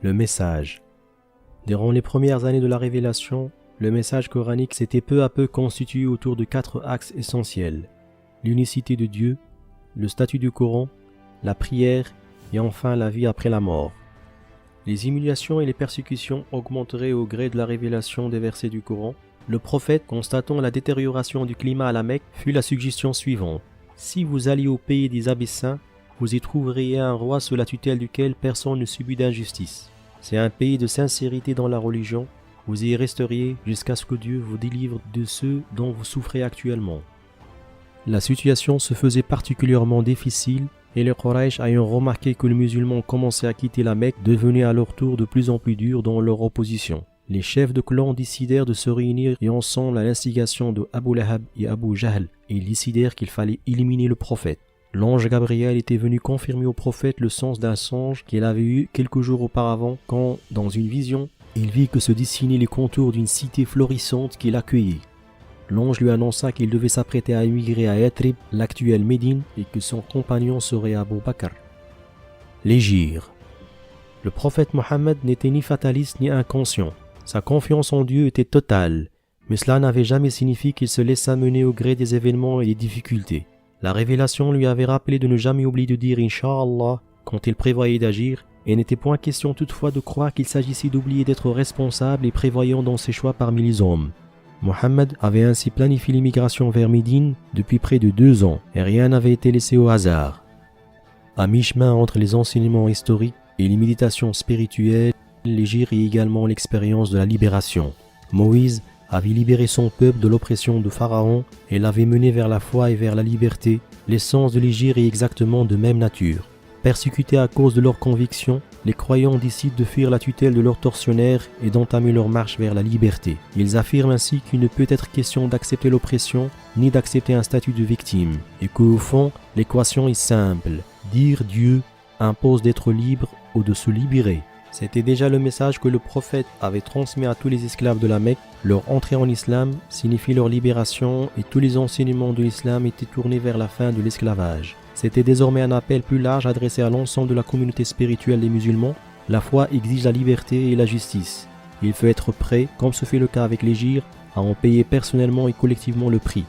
Le message. Durant les premières années de la révélation, le message coranique s'était peu à peu constitué autour de 4 axes essentiels: l'unicité de Dieu, le statut du Coran, la prière et enfin la vie après la mort. Les humiliations et les persécutions augmenteraient au gré de la révélation des versets du Coran. Le prophète, constatant la détérioration du climat à la Mecque, fit la suggestion suivante: si vous alliez au pays des Abessins, vous y trouveriez un roi sous la tutelle duquel personne ne subit d'injustice. C'est un pays de sincérité dans la religion. Vous y resteriez jusqu'à ce que Dieu vous délivre de ceux dont vous souffrez actuellement. La situation se faisait particulièrement difficile et les Quraysh, ayant remarqué que les musulmans commençaient à quitter la Mecque, devenaient à leur tour de plus en plus durs dans leur opposition. Les chefs de clan décidèrent de se réunir et ensemble à l'instigation de Abu Lahab et Abu Jahl, ils décidèrent qu'il fallait éliminer le prophète. L'ange Gabriel était venu confirmer au prophète le sens d'un songe qu'il avait eu quelques jours auparavant quand, dans une vision, il vit que se dessinaient les contours d'une cité florissante qui l'accueillait. L'ange lui annonça qu'il devait s'apprêter à émigrer à Yatrib, l'actuelle Médine, et que son compagnon serait Abu Bakr. L'hégire. Le prophète Mohammed n'était ni fataliste ni inconscient. Sa confiance en Dieu était totale, mais cela n'avait jamais signifié qu'il se laissât mener au gré des événements et des difficultés. La révélation lui avait rappelé de ne jamais oublier de dire Inch'Allah quand il prévoyait d'agir, et n'était point question toutefois de croire qu'il s'agissait d'oublier d'être responsable et prévoyant dans ses choix parmi les hommes. Mohammed avait ainsi planifié l'immigration vers Médine depuis près de 2 ans, et rien n'avait été laissé au hasard. À mi-chemin entre les enseignements historiques et les méditations spirituelles, l'hégire et également l'expérience de la libération. Moïse avait libéré son peuple de l'oppression de Pharaon et l'avait mené vers la foi et vers la liberté. L'essence de l'hégire est exactement de même nature. Persécutés à cause de leurs convictions, les croyants décident de fuir la tutelle de leurs tortionnaires et d'entamer leur marche vers la liberté. Ils affirment ainsi qu'il ne peut être question d'accepter l'oppression ni d'accepter un statut de victime, et qu'au fond, l'équation est simple: dire Dieu impose d'être libre ou de se libérer. C'était déjà le message que le prophète avait transmis à tous les esclaves de la Mecque. Leur entrée en islam signifie leur libération et tous les enseignements de l'islam étaient tournés vers la fin de l'esclavage. C'était désormais un appel plus large adressé à l'ensemble de la communauté spirituelle des musulmans. La foi exige la liberté et la justice. Il faut être prêt, comme ce fait le cas avec l'hégire, à en payer personnellement et collectivement le prix.